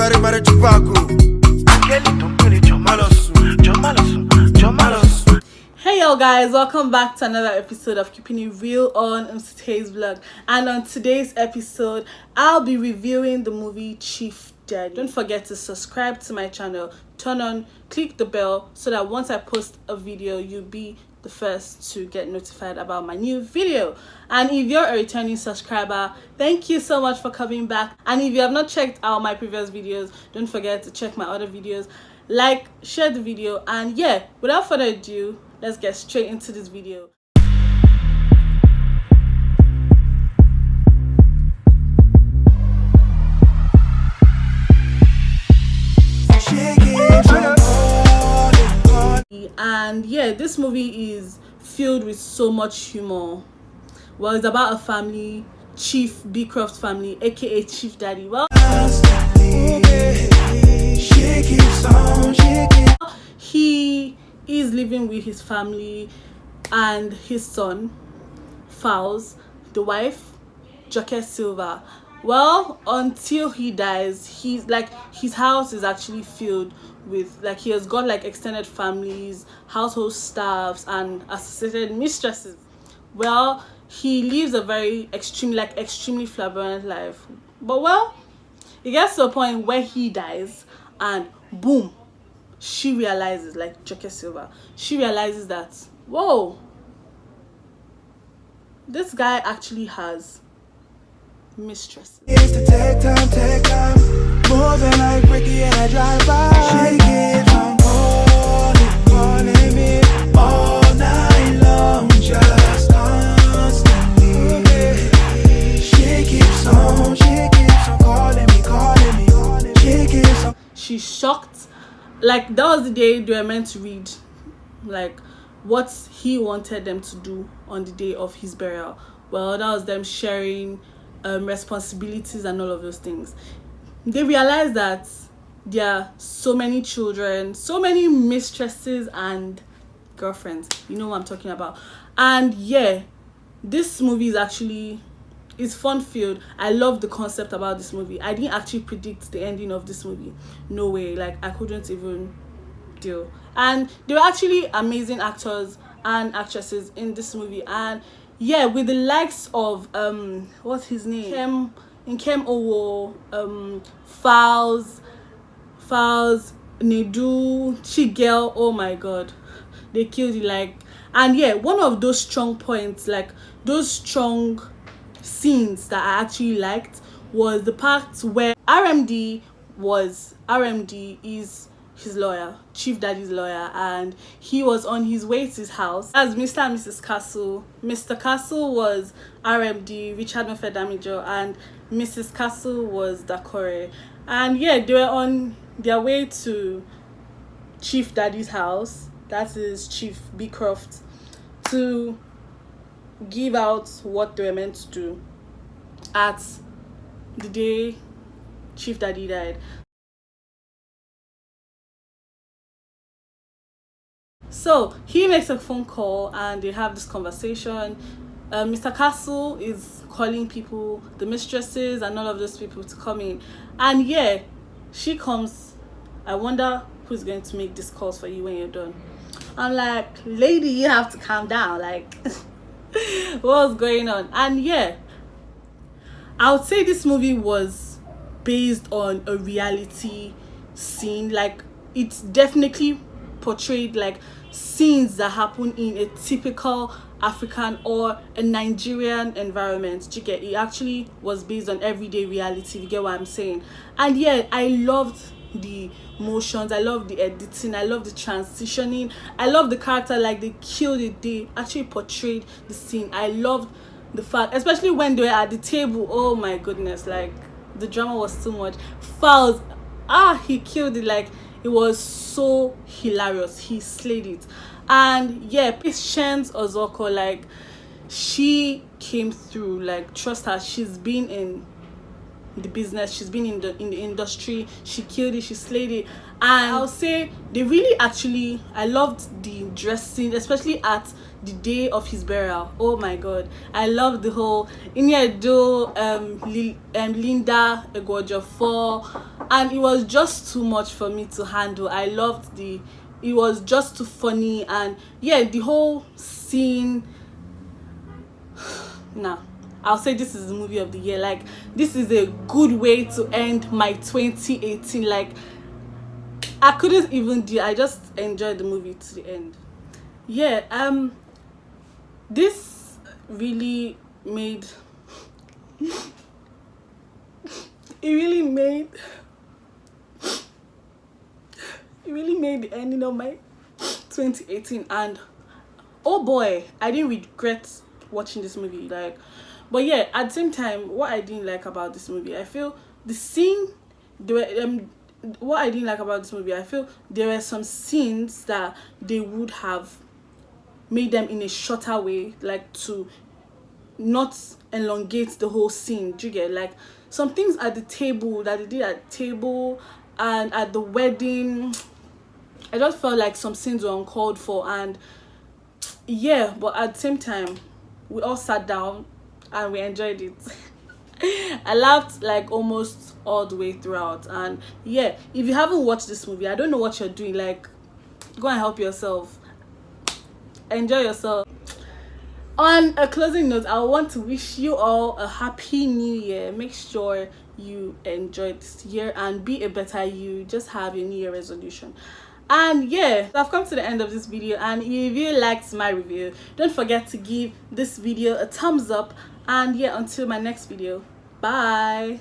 Hey y'all guys, welcome back to another episode of Keeping It Real on Msughther's vlog. And on today's episode, I'll be reviewing the movie Chief Daddy. Don't forget to subscribe to my channel, click the bell so that once I post a video, you'll be the first to get notified about my new video. And if you're a returning subscriber, thank you so much for coming back. And if you have not checked out my previous videos, don't forget to check my other videos, like, share the video, and yeah, without further ado, let's get straight into this video. And yeah, this movie is filled with so much humor. Well, it's about a family, Chief Beecroft family, aka Chief Daddy. Well, he is living with his family and his son, Fowles, the wife, Joke Silva. Well, until he dies, he's like, his house is actually filled with, like, he has got like extended families, household staffs, and associated mistresses. Well, he lives a very extremely flamboyant life. But well, it gets to a point where he dies, and boom, she realizes, like Joke Silva, she realizes that, whoa, this guy actually has mistresses. Take time, moving like Ricky and I drive by. She keeps on calling me all night long, just constantly. She keeps on calling me. She keeps on. She's shocked. Like, that was the day they were meant to read, like, what he wanted them to do on the day of his burial. Well, that was them sharing responsibilities and all of those things. They realized that there are so many children, so many mistresses and girlfriends. You know what I'm talking about. And yeah, this movie is actually, it's fun filled. I love the concept about this movie. I didn't actually predict the ending of this movie. No way. Like, I couldn't even deal. And there were actually amazing actors and actresses in this movie. And yeah, with the likes of what's his name? Nkem Owo, Fowles, Nedu, Chigel. Oh my god, they killed it. Like, and yeah, one of those strong points, like those strong scenes that I actually liked, was the part where RMD is his lawyer, Chief Daddy's lawyer, and he was on his way to his house as Mr. and Mrs. Castle. Mr. Castle was RMD, Richard Mofedamijo, and Mrs. Castle was Dakore. And yeah, they were on their way to Chief Daddy's house, that is Chief Beecroft, to give out what they were meant to do at the day Chief Daddy died. So he makes a phone call and they have this conversation. Mr. Castle is calling people, the mistresses and all of those people, to come in. And yeah, she comes. I wonder who's going to make these calls for you when you're done. I'm like, lady, you have to calm down. Like, what's going on? And yeah, I would say this movie was based on a reality scene. Like, it's definitely portrayed like scenes that happen in a typical African or a Nigerian environment. Do you get it? Actually was based on everyday reality. You get what I'm saying? And yeah, I loved the motions, I love the editing, I love the transitioning, I love the character. Like, they killed it. They actually portrayed the scene. I loved the fact, especially when they were at the table. Oh my goodness, like, the drama was too much. Fowles, he killed it. Like, it was so hilarious. He slayed it. And yeah, Patience Ozoko, like, she came through. Like, trust her, she's been in the business, she's been in the industry. She killed it, she slayed it. And I'll say they really actually, I loved the dressing, especially at the day of his burial. Oh my god, I loved the whole Iniedo, Linda Egwojofo, and it was just too much for me to handle. I loved it was just too funny, and yeah, the whole scene. Nah, I'll say this is the movie of the year. Like, this is a good way to end my 2018. Like, I couldn't even I just enjoyed the movie to the end. Yeah, this really made it really made the ending of my 2018, and oh boy, I didn't regret watching this movie. Like, but yeah, at the same time, what I didn't like about this movie, I feel the scene, what I didn't like about this movie, I feel there were some scenes that they would have made them in a shorter way, like to not elongate the whole scene. Do you get? Like, some things at the table that they did at the table and at the wedding, I just felt like some scenes were uncalled for. And yeah, but at the same time, we all sat down and we enjoyed it. I laughed like almost all the way throughout. And yeah, if you haven't watched this movie, I don't know what you're doing. Like, go and help yourself, enjoy yourself. On a closing note, I want to wish you all a happy new year. Make sure you enjoy this year and be a better you. Just have your new year resolution. And yeah, I've come to the end of this video, and if you liked my review, don't forget to give this video a thumbs up. And yeah, until my next video, bye.